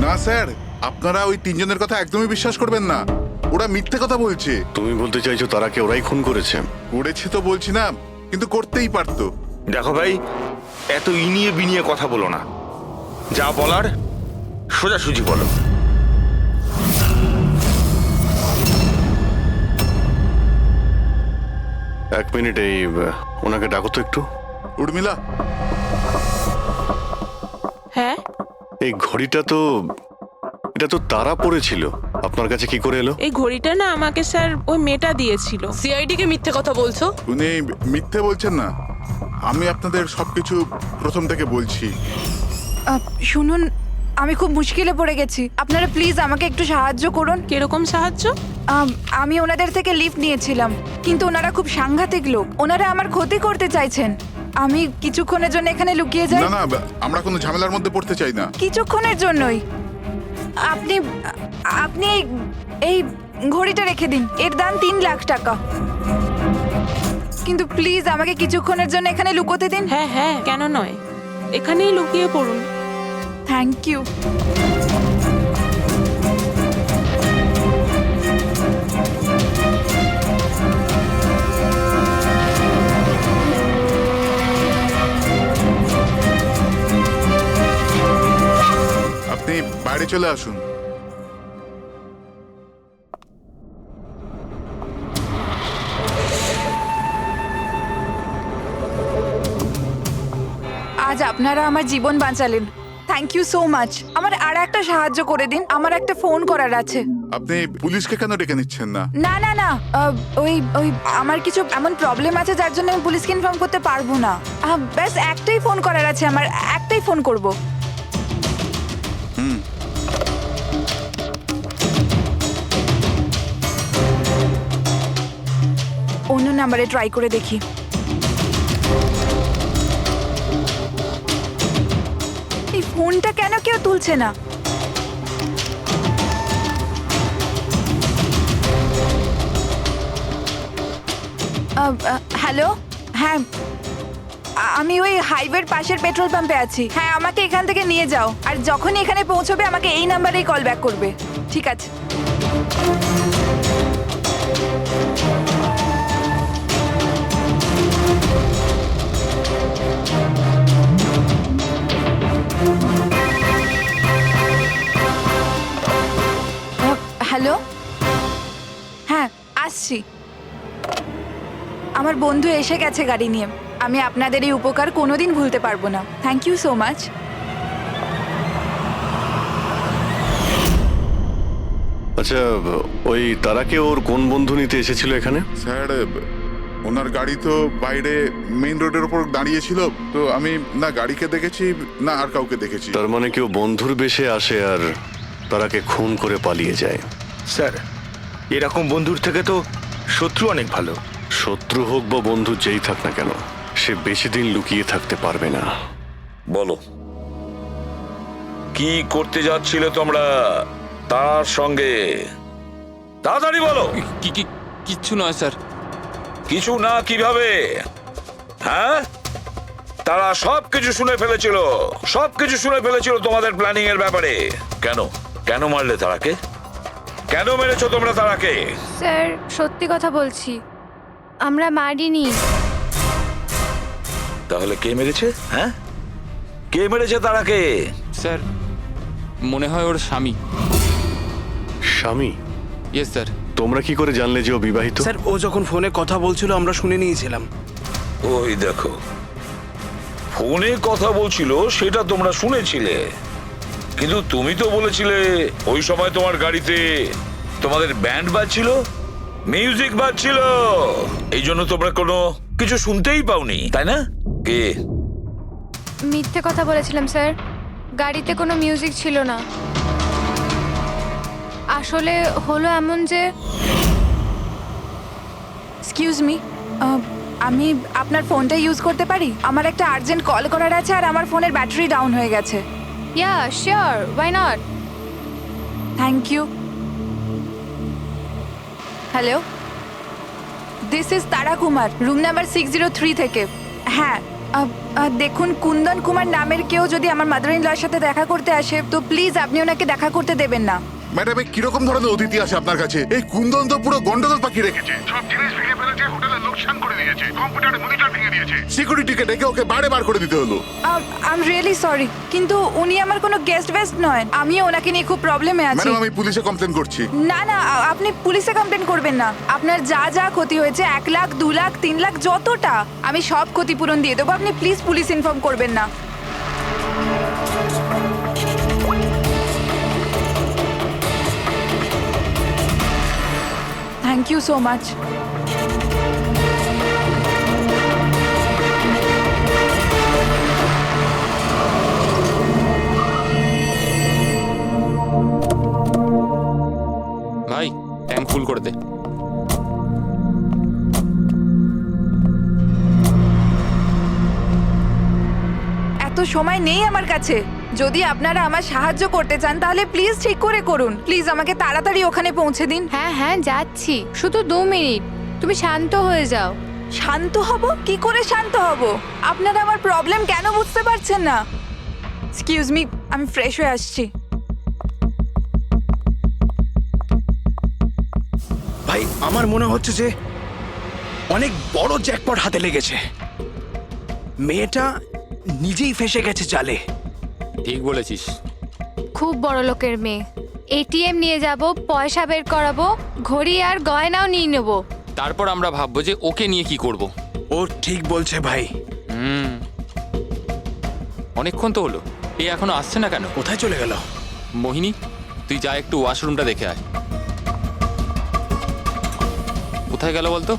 না স্যার, আপনারা ওই 3 জনের কথা একদমই বিশ্বাস করবেন না। ওরা মিথ্যে কথা বলছে। তুমি বলতে চাইছো তারাকে ওরাই খুন করেছে? করেছে তো বলছি না, কিন্তু করতেই পারতো। দেখো ভাই, এত ইনিয়ে বিনিয়ে কথা বলো না, যা বলার সোজাসুজি বলো। এক মিনিট, এই ওনাকে ডাকো তো একটু। উর্মিলা, হ্যাঁ এই ঘড়িটা তো, এটা তো তারা পড়েছিল, আপনার কাছে কি করে এলো? এই ঘড়িটা না আমাকে স্যার ওই মেয়েটা দিয়েছিল। সিআইডি কে মিথ্যে কথা বলছো? উনি মিথ্যে বলছেন না, আমি আপনাদের সবকিছু প্রথম থেকে বলছি। শুনুন, আমি খুব মুশকিলে পড়ে গেছি, আপনারা প্লিজ আমাকে একটু সাহায্য করুন। কিরকম সাহায্য? আমি ওনাদের থেকে লিফট নিয়েছিলাম, কিন্তু ওনারা খুব সাংঘাতিক লোক, ওনারা আমার ক্ষতি করতে চাইছেন। আমি কিছুক্ষণের জন্য এখানে লুকিয়ে যাই। না না, আমরা কোনো ঝামেলার মধ্যে পড়তে চাই না। কিছুক্ষণের জন্যই। আপনি আপনি এই ঘড়িটা রেখে দিন, এর দাম 3 লাখ টাকা। কিন্তু প্লিজ আমাকে কিছুক্ষণের জন্য এখানে লুকোতে দিন। হ্যাঁ হ্যাঁ, কেন নয়, এখানেই লুকিয়ে পড়ুন। Thank you. আপনি বাইরে চলে আসুন। আজ আপনারা আমার জীবন বাঁচালেন, থ্যাংক ইউ সো মাচ। আমার আর একটা সাহায্য করে দিন, আমার একটা ফোন করার আছে। আপনি পুলিশকে কেন ডেকে নিচ্ছেন না? না না না, ওই ওই আমার কিছু এমন প্রবলেম আছে যার জন্য আমি পুলিশকে ইনফর্ম করতে পারবো না। ব্যাস একটাই ফোন করার আছে আমার, একটাই ফোন করব। অন্য নাম্বারে ট্রাই করে দেখি। এই ফোনটা কেন কেউ তুলছে না? হ্যালো, হ্যাঁ আমি ওই হাইওয়ের পাশের পেট্রোল পাম্পে আছি। হ্যাঁ, আমাকে এখান থেকে নিয়ে যাও, আর যখনই এখানে পৌঁছবে আমাকে এই নাম্বারেই কল ব্যাক করবে। ঠিক আছে। হ্যালো, হ্যাঁ আসছি। আমার বন্ধু এসে গেছে গাড়ি নিয়ে। আমি আপনাদের এই উপকার কোনোদিন ভুলতে পারবো না। Thank you so much. আচ্ছা, ওই তারাকে ওর কোন বন্ধু নিতে এসেছিল এখানে? স্যার, ওনার গাড়ি তো বাইরে মেইন রোডের উপর দাঁড়িয়ে ছিল, তো আমি না গাড়িকে দেখেছি না আর কাউকে দেখেছি। তার মানে কেউ বন্ধুর বেশে আসে আর তারাকে খুন করে পালিয়ে যায়। স্যার, এরকম বন্ধুর থেকে তো শত্রু অনেক ভালো। শত্রু হোক বা বন্ধু যেই থাক না কেন, সে বেশি দিন লুকিয়ে থাকতে পারবে না। বলো, কি করতে যাচ্ছিলে তোমরা তার সঙ্গে? তাড়াতাড়ি বলো। কিচ্ছু নয় স্যার। কিছু না কিভাবে? হ্যাঁ, তারা সবকিছু শুনে ফেলেছিল, সবকিছু শুনে ফেলেছিল তোমাদের প্ল্যানিং এর ব্যাপারে। কেন কেন মারলে তারাকে? কেন মেরেছো তোমরা তারাকে? স্যার সত্যি কথা বলছি, আমরা মারিনি। তাহলে কে মেরেছে? হ্যাঁ, কে মেরেছে তারাকে? স্যার মনে হয় ওর স্বামী। স্বামী? Yes sir. তোমরা কি করে জানলে যে ও বিবাহিত? স্যার, ও যখন ফোনে কথা বলছিল আমরা শুনে নিয়েছিলাম। ওই দেখো, ফোনে কথা বলছিল সেটা তোমরা শুনেছিলে, কিন্তু তুমি তো বলেছিলে ওই সময় তোমার গাড়িতে তোমাদের ব্যান্ড বাজছিল, মিউজিক বাজছিল, এই জন্য তোমরা কোনো কিছু শুনতেই পাওনি তাই না? কে? মিথ্যে কথা বলেছিলাম স্যার, গাড়িতে কোনো মিউজিক ছিল না। আসলে হলো এমন যে, এক্সকিউজ মি, আমি আপনার ফোনটা ইউজ করতে পারি? আমার একটা আর্জেন্ট কল করার আছে আর আমার ফোনের ব্যাটারি ডাউন হয়ে গেছে। Yeah sure, why not. Thank you. Hello, this is Tara Kumar, room number 603 থেকে। হ্যাঁ, দেখুন, কুন্দন কুমার নামের কেউ যদি আমার মাদার ইন লর সাথে দেখা করতে আসে তো প্লিজ আপনি ওনাকে দেখা করতে দেবেন না। ম্যাডাম, এই কিরকম ধরনের অতিথি আসে আপনার কাছে? এই কুন্দন তো পুরো গন্ডগোল পাকিয়ে রেখেছে, সব জিনিস ভেঙে ফেলেছে, হোটেলের লোকসান করে দিয়েছে, কম্পিউটারে মনিটর ভেঙে দিয়েছে, সিকিউরিটিকে ডেকে ওকে বাইরে বার করে দিতে হলো। আই এম রিয়েলি সরি, কিন্তু উনি আমার কোনো গেস্ট বেস্ট নয়। আমি ওনাকে নিয়ে খুব প্রবলেমে আছি। ম্যাডাম, আমি পুলিশে কমপ্লেন করছি। না না, আপনি পুলিশে কমপ্লেন করবেন না। আপনার যা যা ক্ষতি হয়েছে, 1 লাখ, 2 লাখ, 3 লাখ, যতটা, আমি সব ক্ষতিপূরণ দিয়ে দেবো। আপনি প্লিজ পুলিশ ইনফর্ম করবেন না। Thank you so much. ভাই, ট্যাঙ্ক ফুল করে দে। এত সময় নেই আমার কাছে। যদি আপনারা আমার সাহায্য করতে চান তাহলে প্লিজ ঠিক করে করুন। প্লিজ আমাকে তাড়াতাড়ি ওখানে পৌঁছে দিন। হ্যাঁ হ্যাঁ, যাচ্ছি, শুধু 2 মিনিট, তুমি শান্ত হয়ে যাও। শান্ত হব? কি করে শান্ত হব? আপনারা আমার প্রবলেম কেন বুঝতে পারছেন না? এক্সকিউজ মি, আমি ফ্রেশ হয়ে আসছি। ভাই, আমার মনে হচ্ছে যে অনেক বড় জ্যাকপট হাতে লেগেছে। মেয়েটা নিজেই ফেসে গেছে জালে। ঠিক বলেছিস। খুব বড় লোকের মেয়ে। এটিএম নিয়ে যাব, পয়সা বের করাবো, ঘড়ি আর গয়নাও নিয়ে নেব। তারপর আমরা ভাববো যে ওকে নিয়ে কি করব। ও ঠিক বলছে ভাই। অনেকক্ষণ তো হলো, এ এখনো আসছে না কেন? কোথায় চলে গেল? মোহিনী, তুই যা একটু ওয়াশরুমটা দেখে আয়। কোথায় গেল বলতো?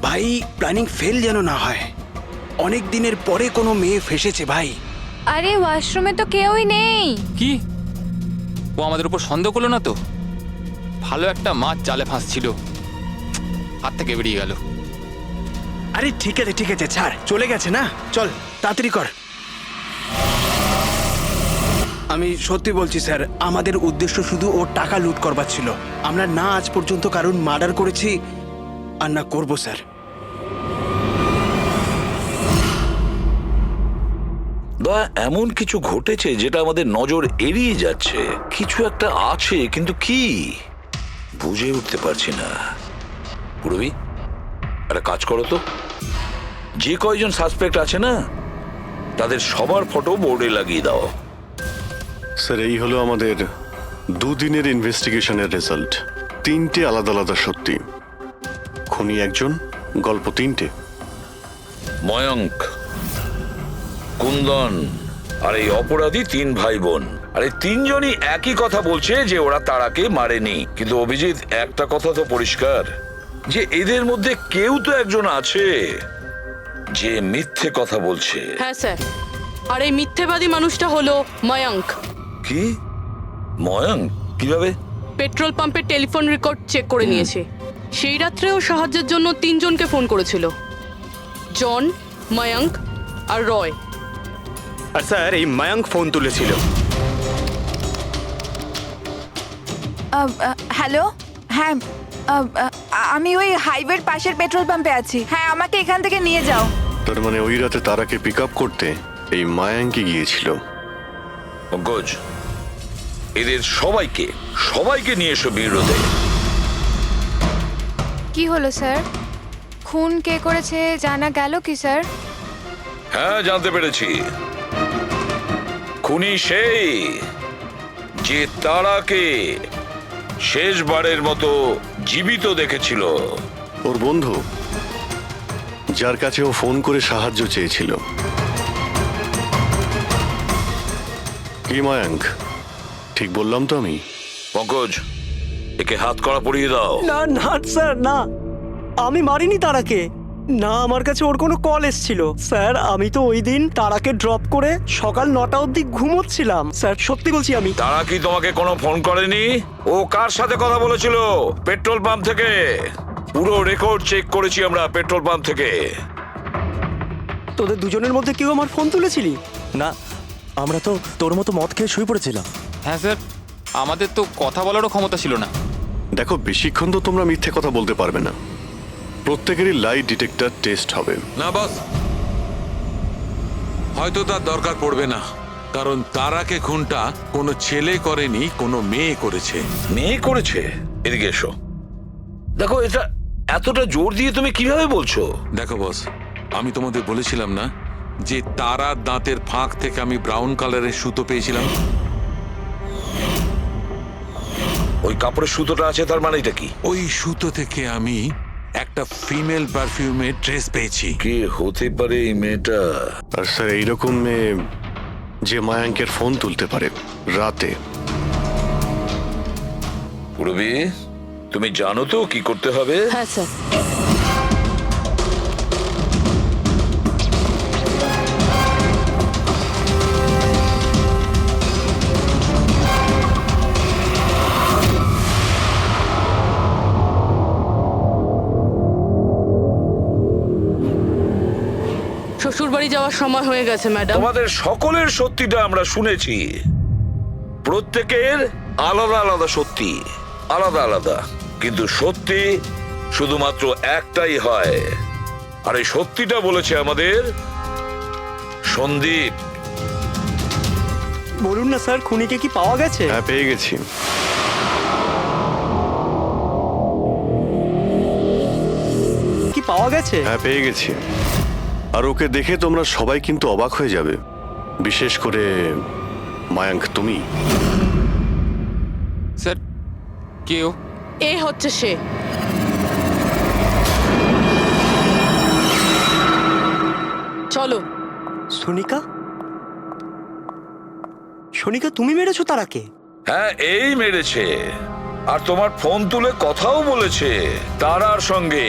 ভাই, প্ল্যানিং ফেল যেন না হয়। অনেক দিনের পরে কোনো মেয়ে ফেসেছে ভাই। আরে ওয়াশরুমে তো কেউই নেই। কি? ও আমাদের উপর সন্দেহ করলো না তো? ভালো একটা মাছ জালে ফাঁসছিল, হাত থেকে বেরিয়ে গেল। আরে ঠিক আছে ঠিক আছে, ছাড়, চলে গেছে না, চল তাড়াতাড়ি কর। আমি সত্যি বলছি স্যার, আমাদের উদ্দেশ্য শুধু ওর টাকা লুট করবার ছিল। আমরা না আজ পর্যন্ত কারণ মার্ডার করেছি আর না করবো স্যার। বা এমন কিছু ঘটেছে যেটা আমাদের নজর এড়িয়ে যাচ্ছে। কিছু একটা আছে, কিন্তু কি বুঝে উঠতে পারছি না। পুরবি, একটা কাজ করো তো, যে কয়জন সাসপেক্ট আছে না তাদের সবার ফটো বোর্ডে লাগিয়ে দাও। স্যার, এই হলো আমাদের 2 দিনের ইনভেস্টিগেশনের রেজাল্ট। 3টে আলাদা আলাদা সত্যি। খুনি একজন, গল্প 3টে। ময়ঙ্ক, কুন্দন আর এই অপরাধী 3 ভাই বোন। আর এই 3 জনই একই কথা বলছে যে ওরা তারাকে মারেনি। কিন্তু অভিজিৎ, একটা কথা তো পরিষ্কার যে এদের মধ্যে কেউ তো একজন আছে যে মিথ্যে কথা বলছে। হ্যাঁ স্যার, আর এই মিথ্যেবাদী মানুষটা হলো ময়ঙ্ক। কি? ময়ঙ্ক? কিভাবে? পেট্রোল পাম্পের টেলিফোন রেকর্ড চেক করে নিয়েছে। সেই রাত্রে ও সাহায্যের জন্য 3 জনকে ফোন করেছিল, জন, ময়ঙ্ক আর রয়। আর স্যার, এই মায়াঙ্ক ফোন তুলেছিল। হ্যালো, হ্যাঁ, আমি ওই হাইওয়ের পাশের পেট্রোল পাম্পে আছি। হ্যাঁ, আমাকে এখান থেকে নিয়ে যাও। তার মানে ওই রাতে তারাকে পিক আপ করতে এই মায়াঙ্কি গিয়েছিল। পঙ্কজ, এদের সবাইকে নিয়ে এসো বিরোধে। কি হলো স্যার? খুন কে করেছে জানা গেল কি স্যার? হ্যাঁ, জানতে পেরেছি। খুনি সেই যে তারাকে শেষবারের মতো জীবিত দেখেছিল। ওর বন্ধু, যার কাছে ও ফোন করে সাহায্য চেয়েছিল। কি মায়াঙ্ক, ঠিক বললাম তো আমি? পঙ্কজ, একে হাত কড়া পরিয়ে দাও। না না স্যার, না, আমি মারিনি তারাকে। না, আমার কাছে ওর কোনো কল এসেছিল স্যার। আমি তো ওই দিন তারাকে ড্রপ করে সকাল 9টা অবধি ঘুমোচ্ছিলাম স্যার, সত্যি বলছি আমি। তারা কি তোমাকে কোনো ফোন করেনি? ও কার সাথে কথা বলেছিল? পেট্রোল পাম্প থেকে। পুরো রেকর্ড চেক করেছি আমরা পেট্রোল পাম্প থেকে। তোদের দুজনের মধ্যে কেউ আমার ফোন তুলেছিলি? না, আমরা তো তোর মতো মদ খেয়ে শুয়ে পড়েছিলাম। হ্যাঁ স্যার, আমাদের তো কথা বলারও ক্ষমতা ছিল না। দেখো, বেশিক্ষণ তো তোমরা মিথ্যে কথা বলতে পারবে না। প্রত্যেকেরই লাই ডিটেক্টর টেস্ট হবে। না বস, হয়তো তার দরকার পড়বে না, কারণ তারাকে খুনটা কোনো ছেলে করেনি, কোনো মেয়ে করেছে। মেয়ে করেছে? এদিকে এসো। দেখো, এটা এতটা জোর দিয়ে তুমি কিভাবে বলছো? দেখো বস, আমি তোমাদের বলেছিলাম না যে তারার দাঁতের ফাঁক থেকে আমি ব্রাউন কালারের সুতো পেয়েছিলাম? ওই কাপড়ের সুতোটা আছে, তার মানে এটা কি? ওই সুতো থেকে আমি একটা ফিমেল পারফিউমের ড্রেস পেয়েছি। কে হতে পারে এই মেয়েটা? আর স্যার, এইরকম মেয়ে যে মায়াঙ্কের ফোন তুলতে পারে রাতে। পুরবী, তুমি জানো তো কি করতে হবে? হ্যাঁ স্যার। শ্বশুর বাড়ি যাওয়ার সময় হয়ে গেছে ম্যাডাম। তোমাদের সকলের সত্যিটা আমরা শুনেছি। প্রত্যেকের আলাদা আলাদা সত্যি, আলাদা আলাদা, কিন্তু সত্যি শুধুমাত্র একটাই হয়। আর এই সত্যিটা বলেছে আমাদের সন্দীপ। বলুন না স্যার, খুনিকে কি পাওয়া গেছে? হ্যাঁ, পেয়ে গেছি। কি পাওয়া গেছে? হ্যাঁ, পেয়ে গেছি। আর ওকে দেখে তোমরা সবাই কিন্তু অবাক হয়ে যাবে, বিশেষ করে মায়াঙ্ক, তুমি। স্যার, কেউ এ হচ্ছে সে। চলো। সোনিকা? সোনিকা, তুমি মেরেছো তারাকে? হ্যাঁ, এই মেরেছে। আর তোমার ফোন তুলে কথাও বলেছে তারার সঙ্গে।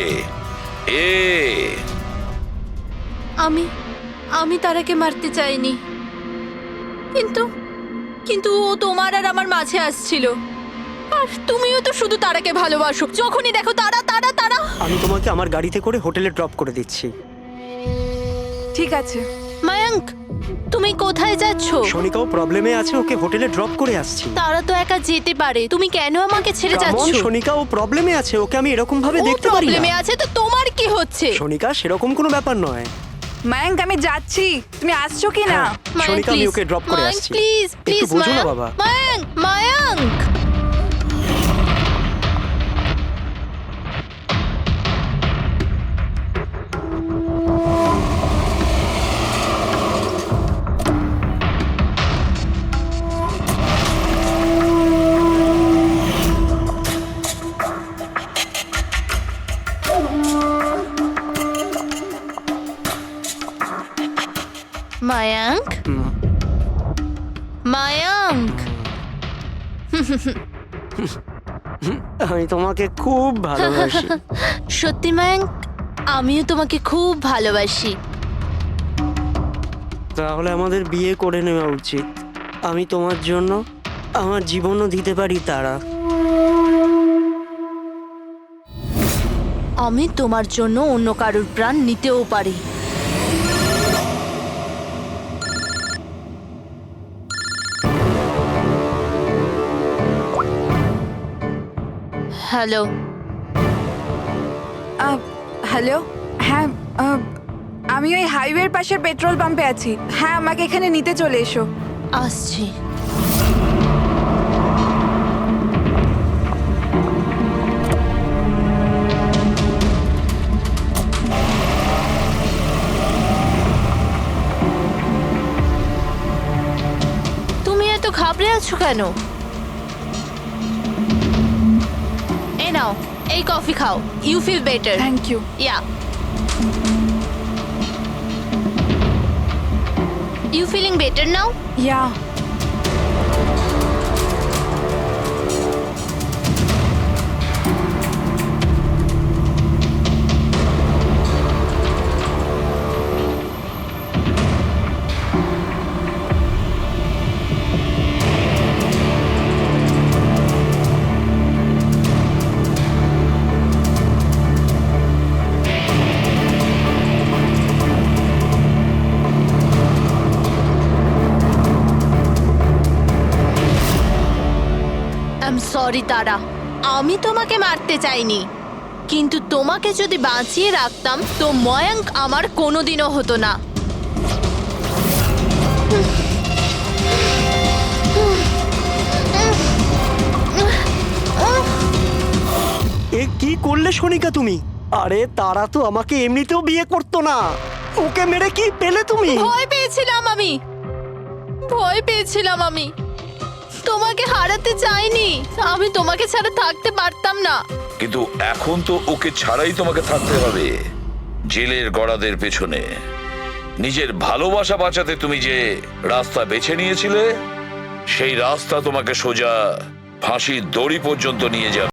আমি তারাকে মারতে চাইনি, কিন্তু কিন্তু ও তোমার আর আমার মাঝে আসছিল। আর তুমিও তো শুধু তারাকে ভালোবাসো, যখনই দেখো তারা তারা তারা। আমি তোমাকে আমার গাড়িতে করে হোটেলে ড্রপ করে দিচ্ছি। ঠিক আছে। মায়াঙ্ক, তুমি কোথায় যাচ্ছো? সোনিকাও প্রবলেমে আছে, ওকে হোটেলে ড্রপ করে আসছি। তারা তো একা যেতে পারে, তুমি কেন আমাকে ছেড়ে যাচ্ছো? সোনিকাও প্রবলেমে আছে, ওকে আমি এরকম ভাবে দেখতে পারি না। প্রবলেমে আছে তো তোমার কি হচ্ছে? সোনিকা, সেরকম কোনো ব্যাপার নয়। মায়াঙ্ক, আমি যাচ্ছি, তুমি আসছো কি না? সোনিকা, আমি ওকে ড্রপ করে আসছি। প্লিজ প্লিজ, একটু বোঝো না বাবা। মায়াঙ্ক, মায়াঙ্ক। মায়াঙ্ক, মায়াঙ্ক। আমি তোমাকে খুব ভালোবাসি। সত্যি মায়াঙ্ক, আমিও তোমাকে খুব ভালোবাসি। তাহলে আমাদের বিয়ে করে নেওয়া উচিত। আমি তোমার জন্য আমার জীবনও দিতে পারি তারা। আমি তোমার জন্য অন্য কারোর প্রাণ নিতেও পারি। হ্যালো। হ্যালো। হ্যাঁ, আমি ওই হাইওয়ের পাশের পেট্রোল পাম্পে আছি। হ্যাঁ, আমাকে এখানে নিতে চলে এসো। আসছি। তুমি এত ঘাবড়ে আছো কেন? এই নাও, এই কফি খাও। You feel better. Thank you. Yeah. You feeling better now? Yeah. I am sorry Tara, আমি তোমাকে মারতে চাইনি, কিন্তু তোমাকে যদি বাঁচিয়ে রাখতাম তো ময়াঙ্ক আমার কোনোদিনও হতো না। এ কি করলে সোনিকা তুমি? আরে তারা তো আমাকে এমনিতেও বিয়ে করতো না, ওকে মেরে কি পেলে তুমি? ভয় পেয়েছিলাম আমি তোমাকে হারাতে চাইনি, আমি তোমাকে ছাড়া থাকতে পারতাম না। কিন্তু এখন তো ওকে ছাড়াই তোমাকে থাকতে হবে জেলের গড়াদের পেছনে। নিজের ভালোবাসা বাঁচাতে তুমি যে রাস্তা বেছে নিয়েছিলে সেই রাস্তা তোমাকে সোজা ফাঁসির দড়ি পর্যন্ত নিয়ে যাবে।